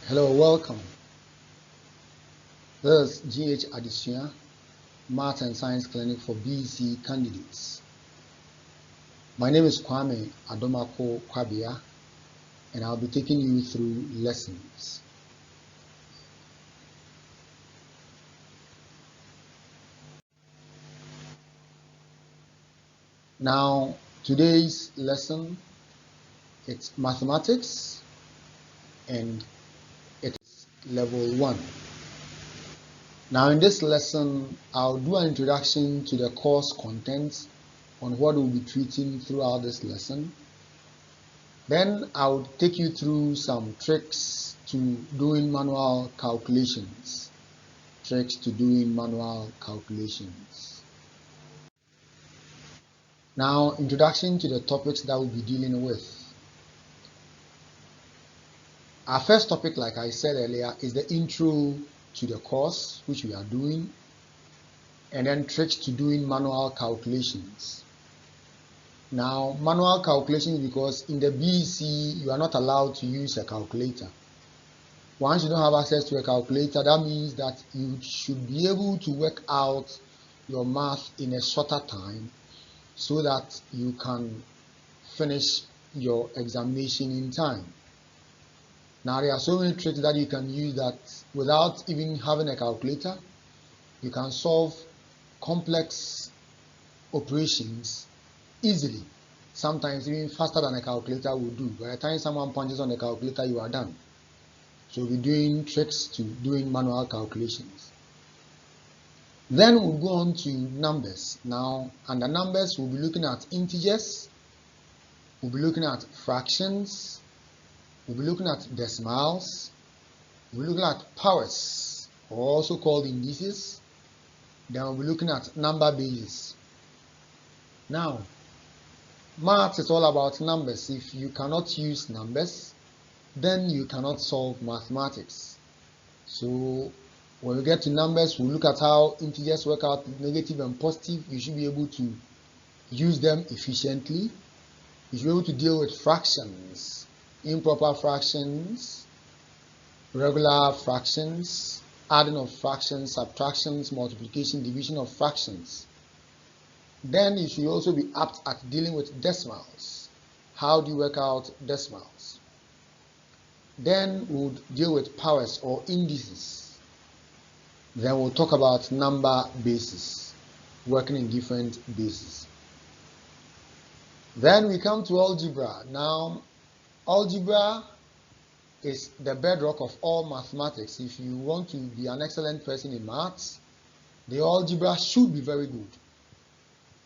Hello, welcome. This is GH Addition, Math and Science Clinic for BECE candidates. My name is Kwame Adomako Kwabia, and I'll be taking you through lessons. Now, today's lesson, it's mathematics, and it's level 1. Now, in this lesson, I'll do an introduction to the course contents on what we'll be treating throughout this lesson. Then I'll take you through some tricks to doing manual calculations. Now, introduction to the topics that we'll be dealing with. Our first topic, like I said earlier, is the intro to the course, which we are doing, and then tricks to doing manual calculations. Now, manual calculations, because in the BECE, you are not allowed to use a calculator. Once you don't have access to a calculator, that means that you should be able to work out your math in a shorter time so that you can finish your examination in time. Now, there are so many tricks that you can use that without even having a calculator, you can solve complex operations easily, sometimes even faster than a calculator would do. By the time someone punches on the calculator, you are done. So we'll be doing tricks to doing manual calculations. Then we'll go on to numbers. Now, under numbers, we'll be looking at integers, we'll be looking at fractions, we'll be looking at decimals, we'll be looking at powers, also called indices. Then we'll be looking at number bases. Now, maths is all about numbers. If you cannot use numbers, then you cannot solve mathematics. So when we get to numbers, we'll look at how integers work out, negative and positive. You should be able to use them efficiently. You should be able to deal with fractions, improper fractions, regular fractions, adding of fractions, subtractions, multiplication, division of fractions. Then you should also be apt at dealing with decimals. How do you work out decimals? Then we'll deal with powers or indices. Then we'll talk about number bases, working in different bases. Then we come to algebra. Now, algebra is the bedrock of all mathematics. If you want to be an excellent person in maths, the algebra should be very good.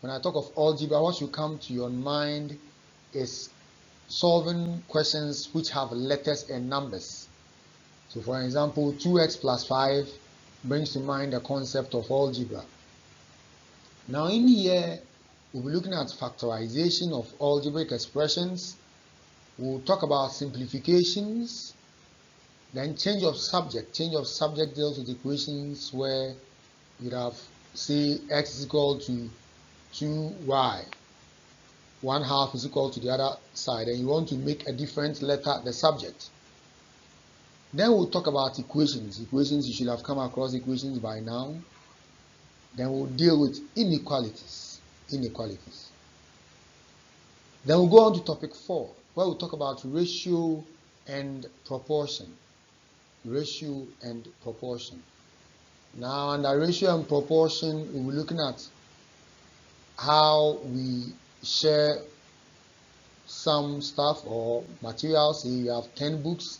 When I talk of algebra, what should come to your mind is solving questions which have letters and numbers. So for example, 2x plus 5 brings to mind the concept of algebra. Now in here, we'll be looking at factorization of algebraic expressions. We'll talk about simplifications, then change of subject. Change of subject deals with equations where you have, say, x is equal to 2y. 1/2 is equal to the other side, and you want to make a different letter the subject. Then we'll talk about equations. Equations, you should have come across equations by now. Then we'll deal with inequalities. Then we'll go on to topic 4, where we'll talk about ratio and proportion. Now, under ratio and proportion, we'll be looking at how we share some stuff or materials. Say you have 10 books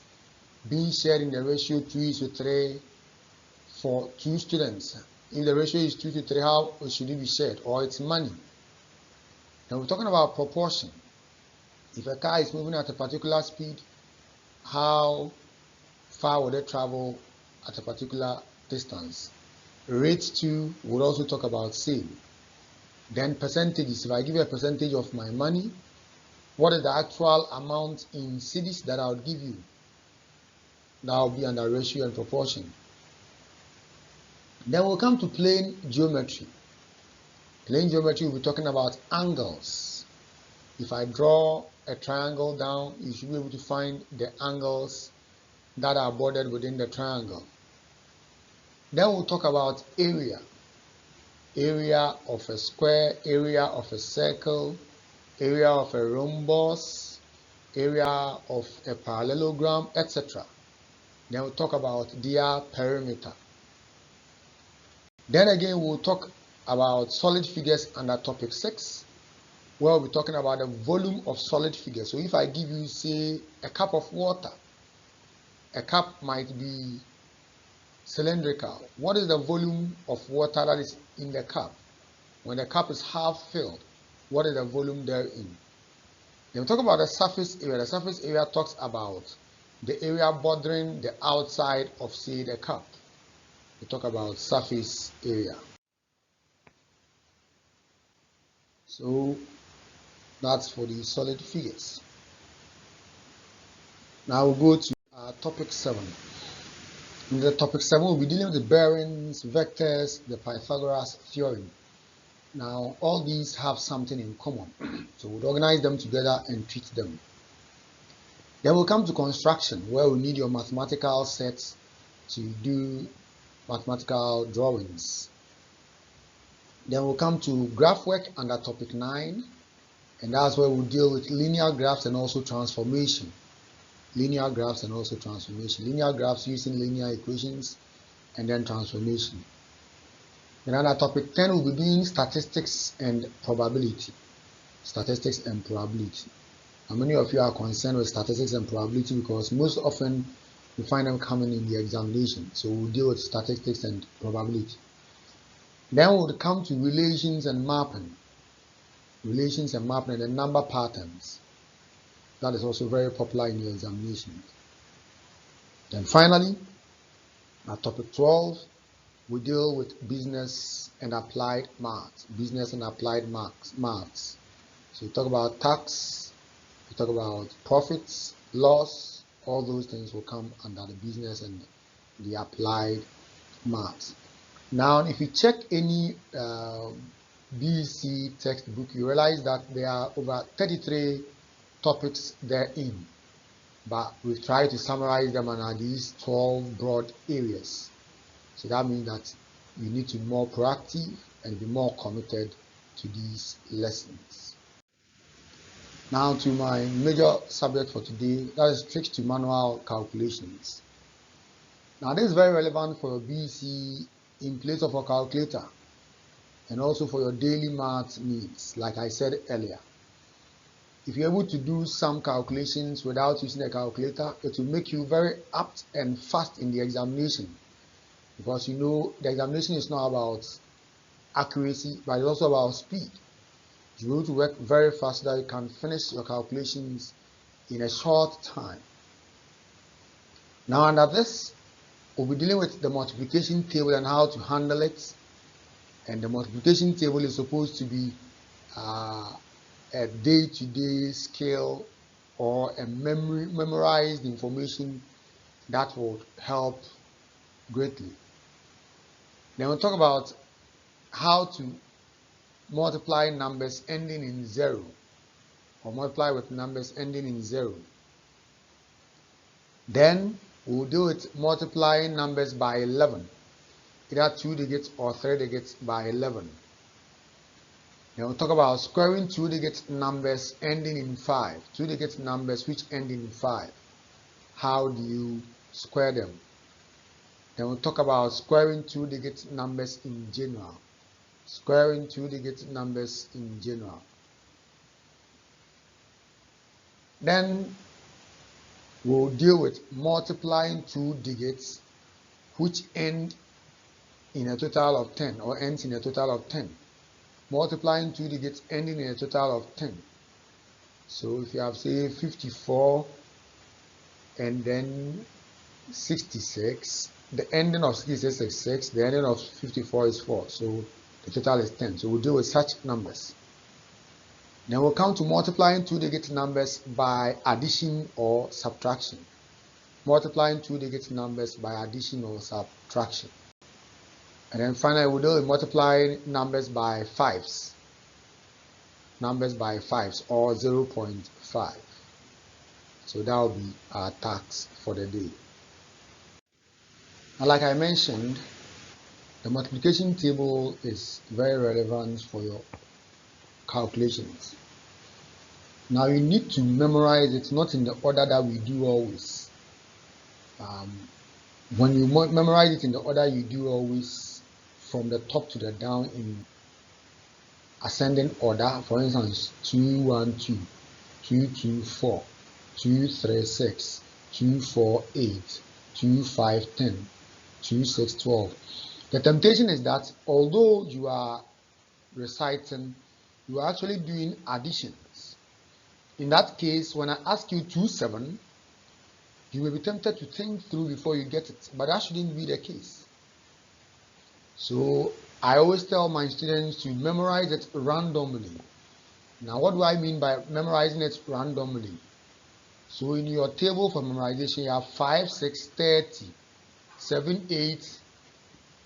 being shared in the ratio 2:3 for 2 students. If the ratio is 2:3, how should it be shared? Or it's money. Now we're talking about proportion. If a car is moving at a particular speed, how far would it travel at a particular distance? Rate 2 would also talk about same. Then percentages. If I give you a percentage of my money, what is the actual amount in cedis that I would give you? That will be under ratio and proportion. Then we'll come to plane geometry. Plane geometry, we'll be talking about angles. If I draw a triangle down, you should be able to find the angles that are bordered within the triangle. Then we'll talk about area. Area of a square, area of a circle, area of a rhombus, area of a parallelogram, etc. Then we'll talk about their perimeter. Then again, we'll talk about solid figures under topic 6, where we'll be talking about the volume of solid figures. So if I give you, say, a cup of water, a cup might be cylindrical. What is the volume of water that is in the cup? When the cup is half filled, what is the volume therein? Then we talk about the surface area. The surface area talks about the area bordering the outside of, say, the cup. We talk about surface area. So that's for the solid figures. Now we'll go to topic 7. In the topic 7, we'll be dealing with the bearings, vectors, the Pythagoras theorem. Now, all these have something in common, so we'll organize them together and treat them. Then we'll come to construction, where we need your mathematical sets to do mathematical drawings. Then we'll come to graph work under topic 9, and that's where we'll deal with linear graphs and also transformation. Linear graphs and also transformation. Linear graphs using linear equations, and then transformation. Then under topic 10, we'll be doing statistics and probability. Statistics and probability. How many of you are concerned with statistics and probability? Because most often you find them coming in the examination. So we'll deal with statistics and probability. Then we'll come to relations and mapping. Relations and mapping and the number patterns. That is also very popular in your examination. Then finally, at topic 12, we deal with business and applied maths. Business and applied maths. So we talk about tax, we talk about profits, loss, all those things will come under the business and the applied maths. Now, if you check any BECE textbook, you realize that there are over 33 topics therein, but we've tried to summarize them under these 12 broad areas. So that means that you need to be more proactive and be more committed to these lessons. Now to my major subject for today, that is tricks to manual calculations. Now this is very relevant for your BECE in place of a calculator and also for your daily math needs, like I said earlier. If you're able to do some calculations without using a calculator, it will make you very apt and fast in the examination. Because you know the examination is not about accuracy, but it's also about speed. You need to work very fast so that you can finish your calculations in a short time. Now under this, we'll be dealing with the multiplication table and how to handle it. And the multiplication table is supposed to be a day-to-day skill or a memorized information that will help greatly. Then we'll talk about how to multiply numbers ending in 0 or multiply with numbers ending in 0. Then we'll deal with multiplying numbers by 11, either 2 digits or 3 digits by 11. Then we'll talk about squaring 2-digit numbers ending in 5, 2-digit numbers which end in 5. How do you square them? Then we'll talk about squaring 2-digit numbers in general. Squaring 2-digit numbers in general. Then we'll deal with multiplying 2 digits which end in a total of 10 or ends in a total of 10. Multiplying 2 digits ending in a total of 10. So if you have, say, 54 and then 66, the ending of 66 is 6, the ending of 54 is 4, so the total is 10. So we'll deal with such numbers. Then we'll come to multiplying 2-digit numbers by addition or subtraction. Multiplying 2-digit numbers by addition or subtraction. And then finally, we'll deal with multiplying numbers by 5s. Numbers by 5s or 0.5. So that will be our task for the day. And like I mentioned, the multiplication table is very relevant for your calculations. Now you need to memorize it, not in the order that we do always. When you memorize it in the order you do always, from the top to the down in ascending order, for instance, 2, 1, 2, 2, 2, 4, 2, 3, 6, 2, 4, 8, 2, 5, 10, 2, 6, 12. The temptation is that although you are reciting, you are actually doing additions. In that case, when I ask you 2, 7, you may be tempted to think through before you get it, but that shouldn't be the case. So I always tell my students to memorize it randomly. Now, what do I mean by memorizing it randomly? So in your table for memorization, you have 5, 6, 30, 7, 8,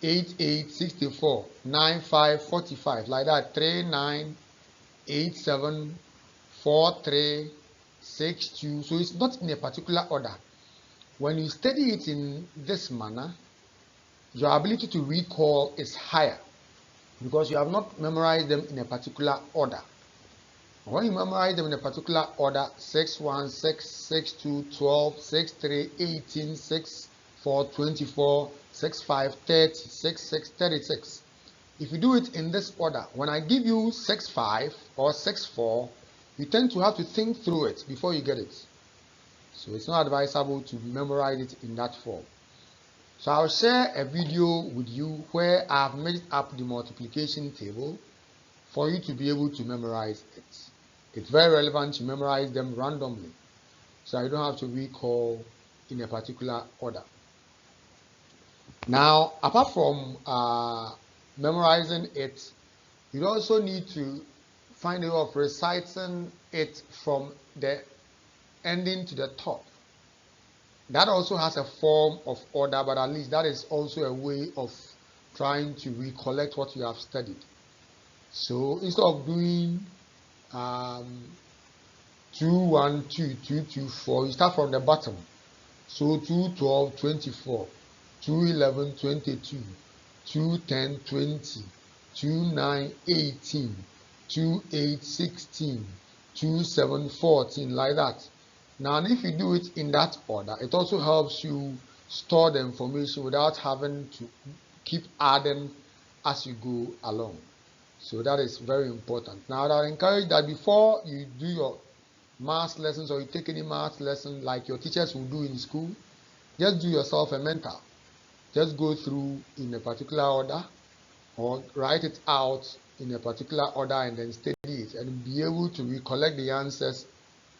8, 8, 64, 9, 5, 45, like that, 3, 9, 8, 7, 4, 3, 6, 2. So it's not in a particular order. When you study it in this manner, your ability to recall is higher because you have not memorized them in a particular order. When you memorize them in a particular order, 6, 1, 6, 6, 2, 12, 6, 3, 18, 6, 4, 24, 6, 5, 30, 6, 6, 36. If you do it in this order, when I give you 6, 5 or 6, 4, you tend to have to think through it before you get it. So it's not advisable to memorize it in that form. So I'll share a video with you where I've made up the multiplication table for you to be able to memorize it. It's very relevant to memorize them randomly, so you don't have to recall in a particular order. Now, apart from memorizing it, you also need to find a way of reciting it from the ending to the top. That also has a form of order, but at least that is also a way of trying to recollect what you have studied. So instead of doing 2, 1, 2, 2, 2, 4, you start from the bottom. So 2, 12, 24, 2, 11, 22, 2, 10, 20, 2, 9, 18, 2, 8, 16, 2, 7, 14, like that. Now, if you do it in that order, it also helps you store the information without having to keep adding as you go along. So that is very important. Now, I encourage that before you do your math lessons or you take any math lesson like your teachers will do in school, just do yourself a mental. Just go through in a particular order or write it out in a particular order and then study it and be able to recollect the answers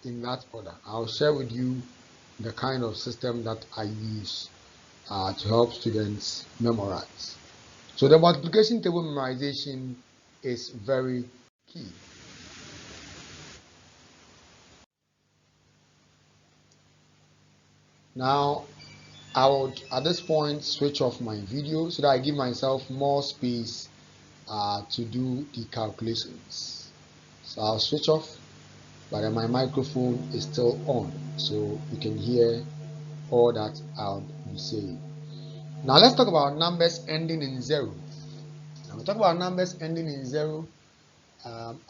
in that order. I'll share with you the kind of system that I use to help students memorize. So the multiplication table memorization is very key. Now, I would at this point switch off my video so that I give myself more space to do the calculations. So I'll switch off, but then my microphone is still on, so you can hear all that I'll be saying. Now let's talk about numbers ending in 0. When we talk about numbers ending in 0,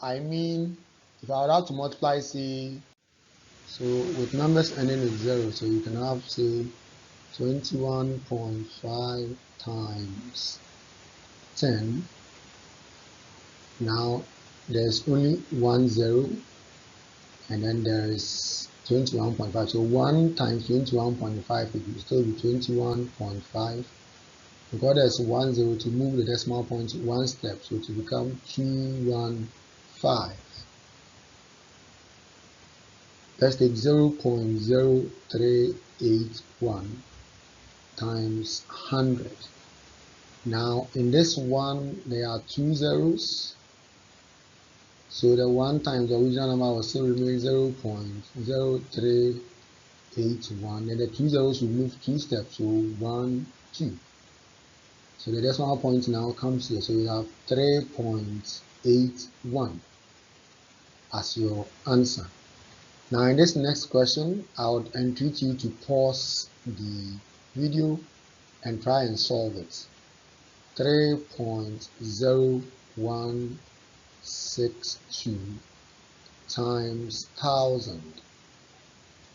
I mean if I were have to multiply, say, so with numbers ending in 0, so you can have, say, 21.5 times 10. Now there's only 1 0 and then there is 21.5. So 1 times 21.5 will still be 21.5. Because there's 1 0, to move the decimal point one step, so to become 215. Let's take 0.0381 times 100. Now in this one there are 2 zeros, so the 1 times the original number will still remain 0.0381, and the 2 zeros will move 2 steps, so 1, 2. So the decimal point now comes here, so you have 3.81 as your answer. Now in this next question, I would entreat you to pause the video and try and solve it. 3.0162 times 1000.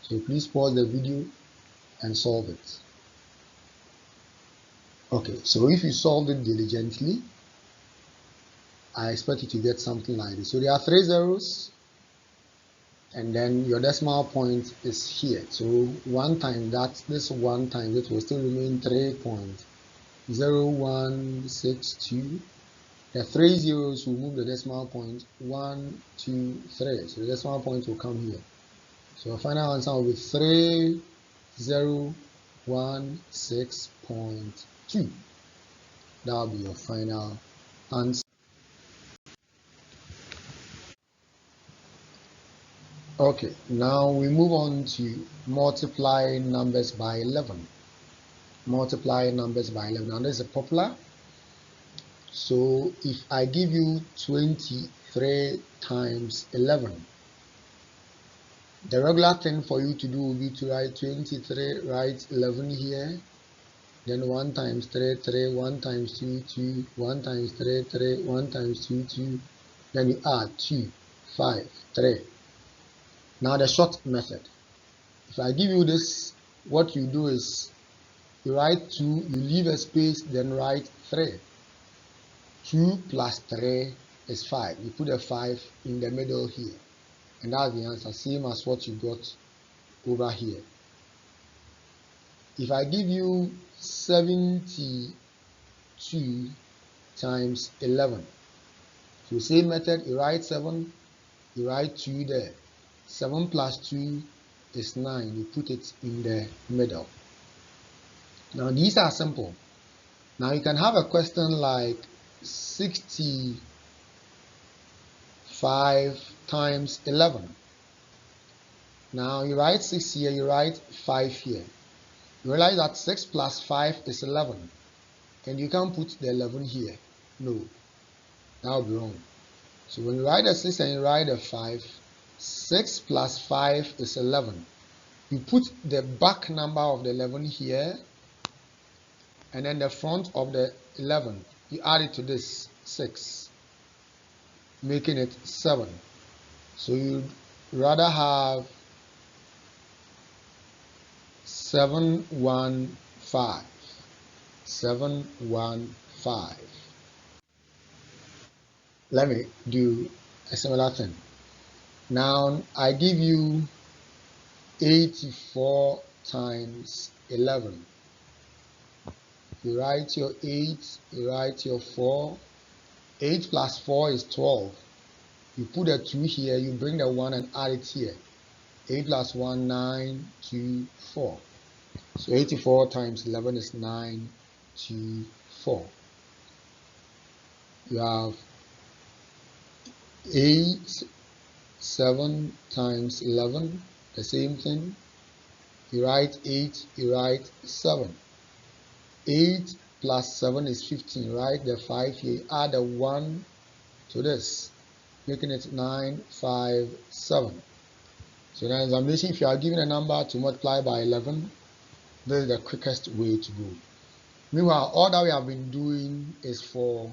So please pause the video and solve it. Okay, so if you solve it diligently, I expect you to get something like this. So there are 3 zeros, and then your decimal point is here. So 1 times that, this 1 times it will still remain 3.0162. The 3 zeros will move the decimal point 1, 2, 3. So the decimal point will come here. So your final answer will be 3016.2. That will be your final answer. Okay, now we move on to multiply numbers by 11. Multiply numbers by 11. Now this is popular. So if I give you 23 times 11, the regular thing for you to do will be to write 23, write 11 here, then 1 times 3, 3, 1 times 2, 2, 1 times 3, 3, 1 times 2, 2, then you add 2, 5, 3. Now the short method. If I give you this, what you do is you write 2, you leave a space, then write 3. 2 plus 3 is 5. You put a 5 in the middle here. And that's the answer, same as what you got over here. If I give you 72 times 11, so same method, you write 7, you write 2 there. 7 plus 2 is 9. You put it in the middle. Now these are simple. Now you can have a question like 65 times 11. Now you write 6 here, you write 5 here. You realize that 6 plus 5 is 11. And you can't put the 11 here. No, that would be wrong. So when you write a 6 and you write a 5, 6 plus 5 is 11. You put the back number of the 11 here, and then the front of the 11, you add it to this 6, making it 7. So you'd rather have 715. 715. Let me do a similar thing. Now I give you 84 times 11. You write your 8, you write your 4. 8 plus 4 is 12. You put a 2 here, you bring the 1 and add it here. 8 plus 1, 9, 2, 4. So 84 times 11 is 924. You have 8, 7 times 11, the same thing. You write 8, you write 7. 8 plus 7 is 15, right? The 5 here, add a 1 to this, making it 957. So in examination, if you are given a number to multiply by 11, this is the quickest way to go. Meanwhile, all that we have been doing is for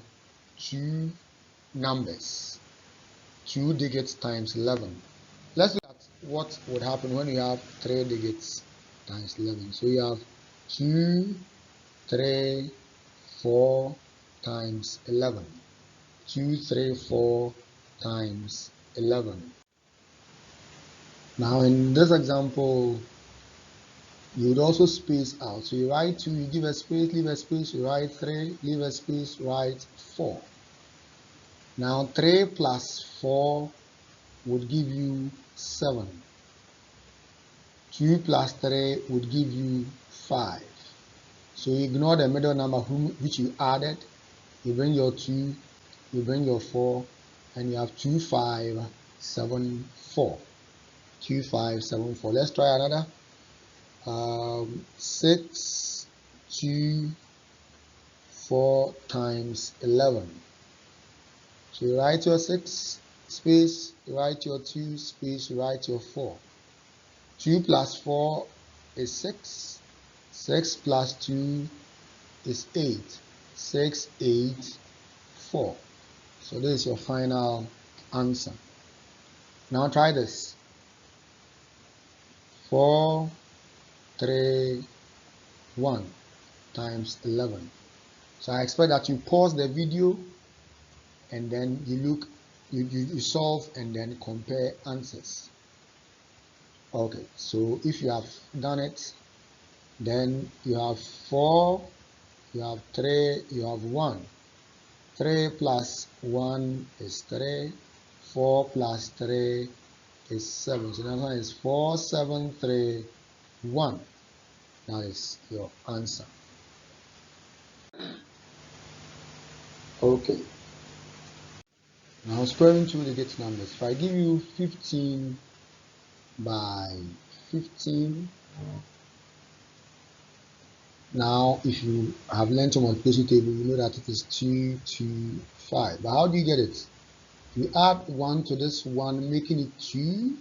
2 numbers, 2 digits times 11. Let's look at what would happen when you have 3 digits times 11. So you have 2, 3, 4 times 11. 2, 3, 4 times 11. Now in this example, you would also space out. So you write 2, you give a space, leave a space, you write 3, leave a space, write 4. Now 3 plus 4 would give you 7. 2 plus 3 would give you 5. So you ignore the middle number which you added. You bring your 2, you bring your 4, and you have 2574. 2574. Let's try another. 6, 2, 4 times 11. So you write your 6, space, you write your 2, space, you write your 4. 2 plus 4 is 6. 6 plus 2 is 8. 6, 8, 4. So this is your final answer. Now try this. 4, 3, 1 times 11. So I expect that you pause the video and then you solve and then compare answers. Okay, so if you have done it, then you have 4, you have 3, you have 1. 3 plus 1 is 3, 4 plus 3 is 7. So the answer is 4, 7, 3, 1. That is your answer. Okay. Now squaring two digit numbers. If I give you 15 by 15, now if you have learned your multiplication table, you know that it is 2, 2, 5. But how do you get it? You add 1 to this one, making it 2.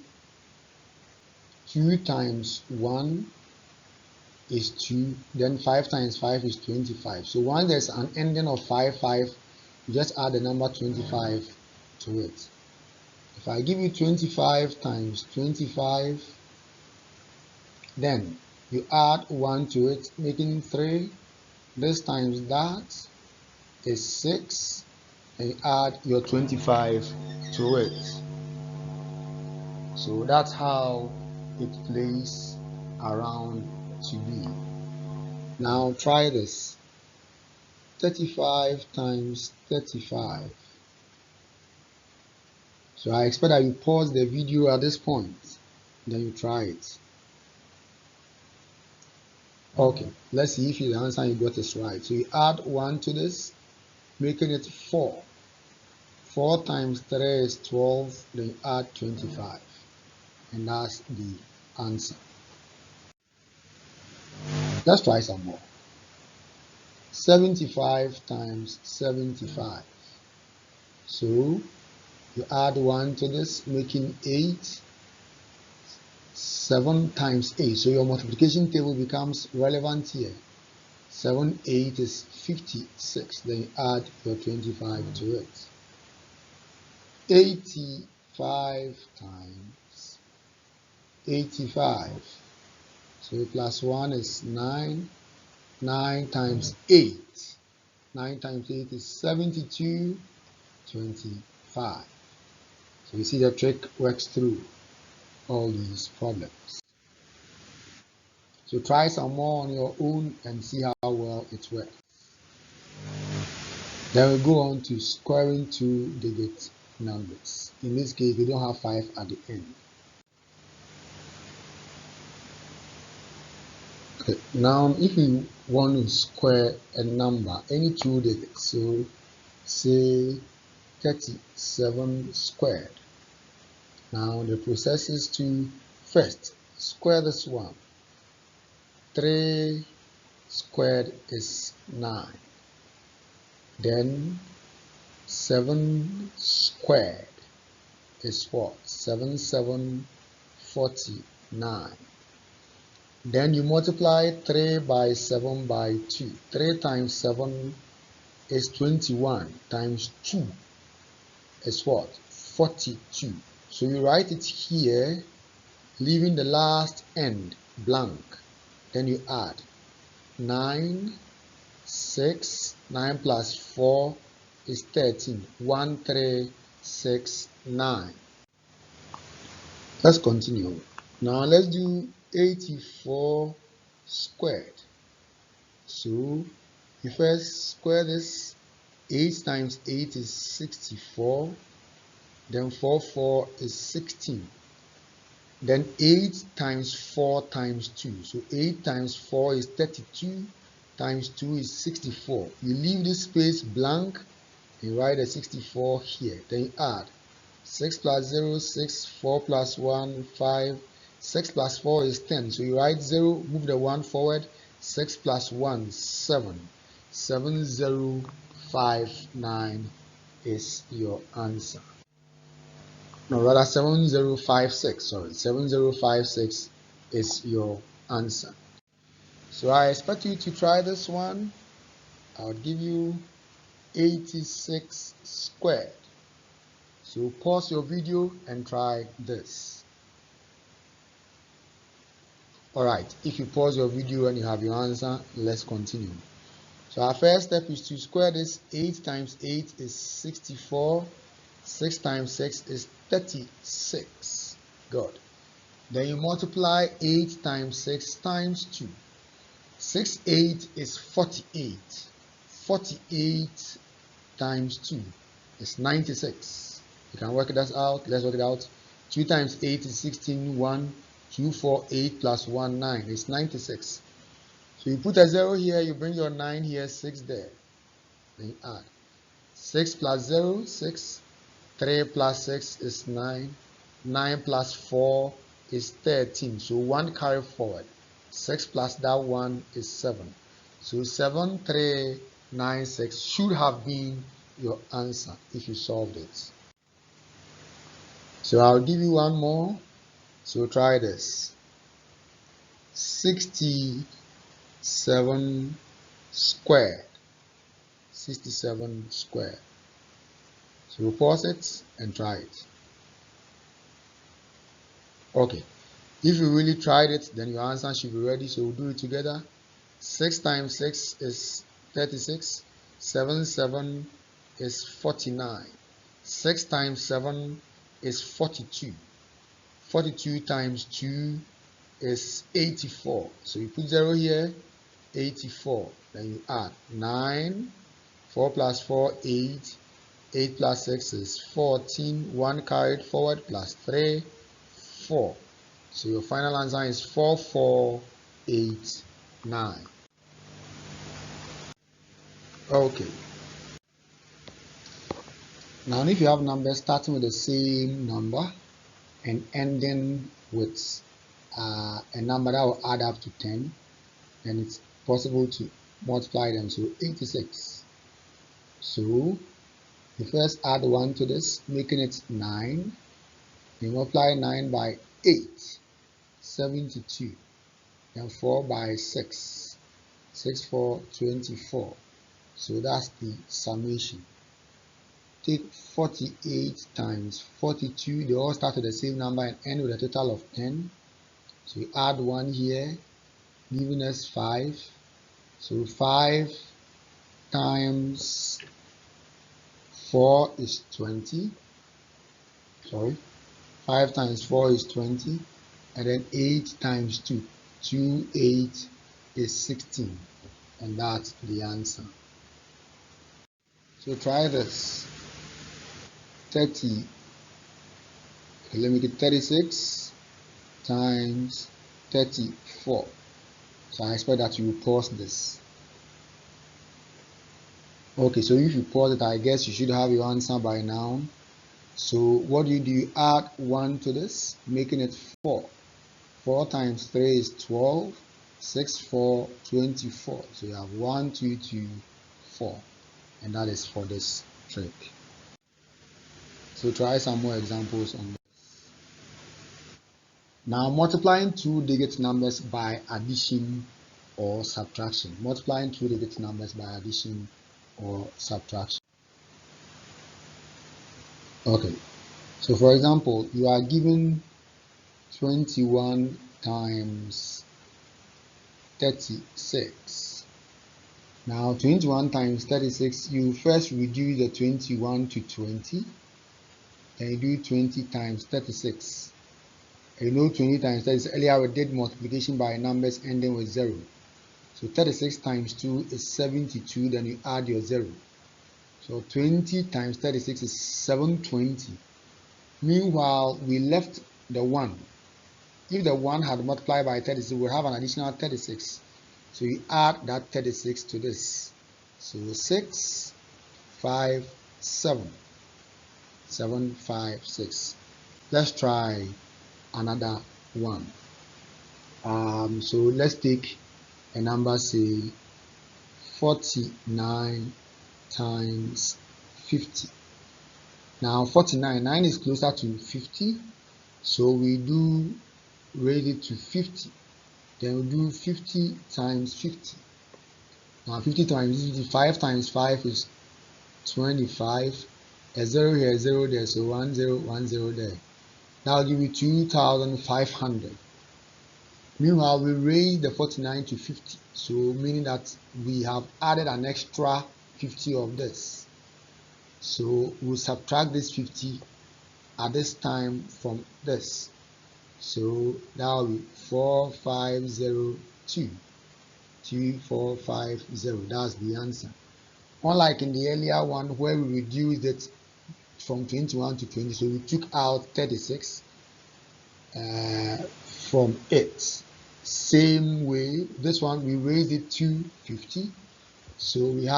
2 times 1 is 2. Then 5 times 5 is 25. So once there's an ending of 5, 5, you just add the number 25 to it. If I give you 25 times 25, then you add 1 to it, making 3. This times that is 6. And you add your 25 to it. So that's how it plays around to be. Now try this. 35 times 35. So I expect that you pause the video at this point, then you try it. Okay, let's see if the answer you got is right. So you add 1 to this, making it 4. 4 times 3 is 12, then you add 25. And that's the answer. Let's try some more. 75 times 75. So you add 1 to this, making 8. 7 times 8. So your multiplication table becomes relevant here. 7, 8 is 56. Then you add your 25 to it. 85 times 85. So plus 1 is 9. 9 times 8. 9 times 8 is 72. 25. So you see the trick works through all these problems. So try some more on your own and see how well it works. Then we go on to squaring two digit numbers. In this case, we don't have 5 at the end. Okay. Now, if you want to square a number, any two digits, so say 37 squared. Now the process is to first square this one. 3 squared is 9. Then 7 squared is what? 7, 7, 49. Then you multiply 3 by 7 by 2. 3 times 7 is 21 times 2 is what? 42. So you write it here, leaving the last end blank. Then you add 9, 6, 9 plus 4 is 13. 1, 3, 6, 9. Let's continue. Now let's do 84 squared. So you first square this. 8 times 8 is 64. Then 4, 4 is 16. Then 8 times 4 times 2. So 8 times 4 is 32. Times 2 is 64. You leave this space blank and write the 64 here. Then you add 6 plus 0, 6, 4 plus 1, 5. 6 plus 4 is 10. So you write 0, move the 1 forward. 6 plus 1, 7. 7059 is your answer. No, rather 7056. Sorry, 7056 is your answer. So I expect you to try this one I'll give you 86 squared. So pause your video and try this. Alright, if you pause your video and you have your answer, let's continue. So our first step is to square this. 8 times 8 is 64. 6 times 6 is 36. Good. Then you multiply 8 times 6 times 2. 6, 8 is 48. 48 times 2 is 96. You can work this out. Let's work it out. 2 times 8 is 16. 1, 2, 4, 8 plus 1, 9. It's 96. So you put a 0 here, you bring your 9 here, 6 there. Then you add. 6 plus 0, 6. 3 plus 6 is 9. 9 plus 4 is 13. So 1 carry forward. 6 plus that 1 is 7. So 7396 should have been your answer if you solved it. So I'll give you one more. So try this. 67 squared. 67 squared. So pause it and try it. Okay. If you really tried it, then your answer should be ready. So we'll do it together. 6 times 6 is 36. 7 is 49. 6 times 7 is 42. 42 times 2 is 84. So you put 0 here, 84. Then you add 9. 4 plus 4, 8. 8 plus 6 is 14. 1 carried forward plus 3, 4. So your final answer is 4489. Okay. Now if you have numbers starting with the same number and ending with a number that will add up to 10, then it's possible to multiply them. So 86. So you first add 1 to this, making it 9. You multiply 9 by 8, 72. Then 4 by 6, 6, 4, 24. So that's the summation. Take 48 times 42. They all start with the same number and end with a total of 10. So we add 1 here, giving us 5. So 5 times 4 is 20. 5 times 4 is 20. And then 8 times 2. 2, 8 is 16. And that's the answer. So try this. 30. Okay, let me get 36 times 34. So I expect that you will pause this. Okay, so if you pause it, I guess you should have your answer by now. So what do? You add 1 to this, making it 4. 4 times 3 is 12. 6, 4, 24. So you have 1, 2, 2, 4. And that is for this trick. So try some more examples on this. Now multiplying 2-digit numbers by addition or subtraction. Multiplying 2-digit numbers by addition or subtraction. Okay. So for example, you are given 21 times 36. Now 21 times 36, you first reduce the 21 to 20. Then you do 20 times 36. And you know 20 times 36. Earlier we did multiplication by numbers ending with 0. So 36 times 2 is 72. Then you add your 0. So 20 times 36 is 720. Meanwhile, we left the 1. If the 1 had multiplied by 36, we'll have an additional 36. So you add that 36 to this. So 6, 5, 7. 7, 5, 6. Let's try another one. So let's take a number, say 49 times 50. Now 49, 9 is closer to 50, so we do raise it to 50. Then we do 50 times 50. Now 50 times 50, 5 times 5 is 25. A 0 here, 0 there, so 1 0 1 0 there. That will give you 2,500. Meanwhile, we raised the 49 to 50, so meaning that we have added an extra 50 of this. So we'll subtract this 50 at this time from this. So that will be 4502. 2450. That's the answer. Unlike in the earlier one where we reduced it from 21 to 20, so we took out 36 from it. Same way, this one we raised it to 50, so we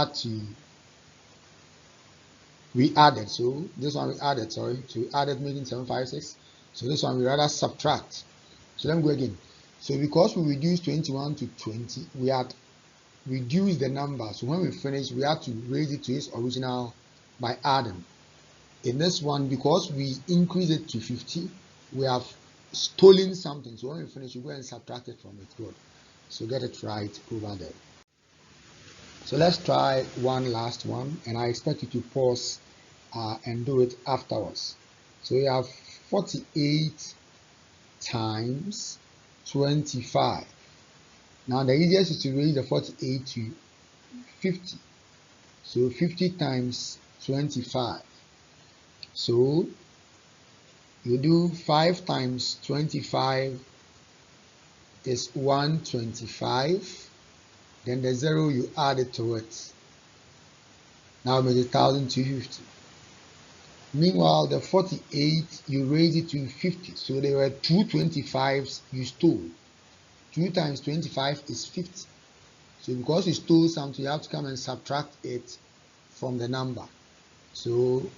added, so this one we added, sorry, to added making 756. So this one we rather subtract. So let me go again. So because we reduced 21 to 20, we had reduced the number. So when we finish, we had to raise it to its original by adding. In this one, because we increased it to 50, we have stolen something. So when we finish, we go and subtract it from it. Good. So get it right over there. So let's try one last one, and I expect you to pause and do it afterwards. So we have 48 times 25. Now the easiest is to raise the 48 to 50. So 50 times 25. So you do 5 times 25 is 125. Then the 0 you add it to it. Now make it 1,250. Meanwhile, the 48 you raise it to 50. So there were 2 25s you stole. 2 times 25 is 50. So because you stole something, you have to come and subtract it from the number. So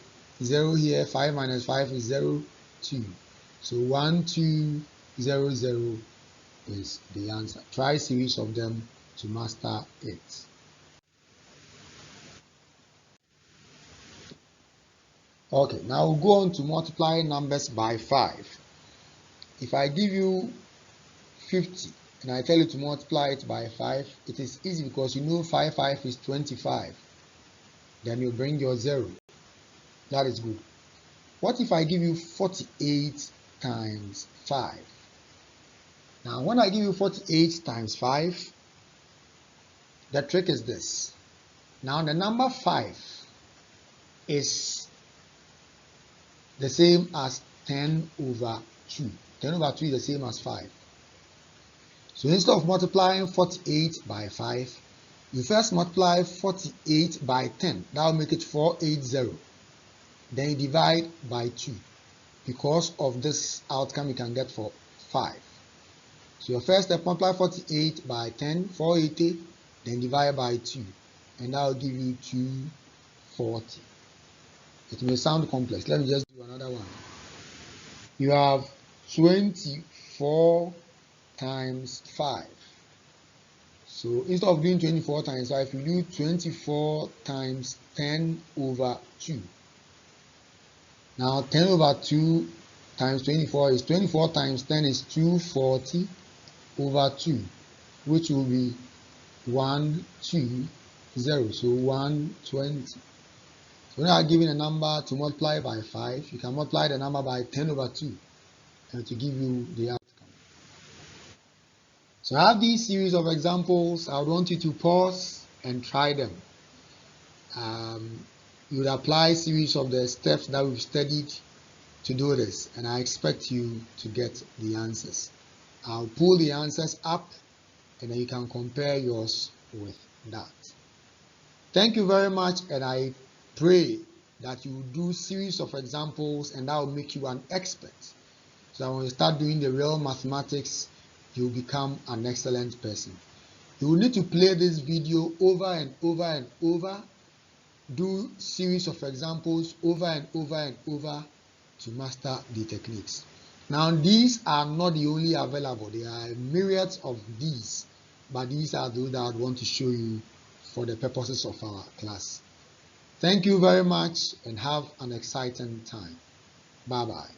0 here, 5 minus 5 is 0, 2. So 1200 is the answer. Try a series of them to master it. Okay, now we'll go on to multiply numbers by 5. If I give you 50 and I tell you to multiply it by 5, it is easy because you know 5 is 25. Then you bring your 0. That is good. What if I give you 48 times 5? Now when I give you 48 times 5, the trick is this. Now the number 5 is the same as 10 over 2. 10 over 2 is the same as 5. So instead of multiplying 48 by 5, you first multiply 48 by 10. That will make it 480. Then you divide by 2. Because of this outcome you can get for 5. So your first step, multiply 48 by 10, 480, then divide by 2. And that will give you 240. It may sound complex. Let me just do another one. You have 24 times 5. So instead of doing 24 times 5, you do 24 times 10 over 2. Now 10 over 2 times 24 is 24 times 10 is 240 over 2, which will be 120. So 120. So when you are given a number to multiply by 5, you can multiply the number by 10 over 2 and to give you the outcome. So I have these series of examples. I would want you to pause and try them. You would apply series of the steps that we've studied to do this, and I expect you to get the answers. I'll pull the answers up and then you can compare yours with that. Thank you very much, and I pray that you do series of examples and that will make you an expert. So that when you start doing the real mathematics, you become an excellent person. You will need to play this video over and over and over. Do series of examples over and over and over to master the techniques. Now these are not the only available. There are myriads of these, but these are those that I want to show you for the purposes of our class. Thank you very much and have an exciting time. Bye bye.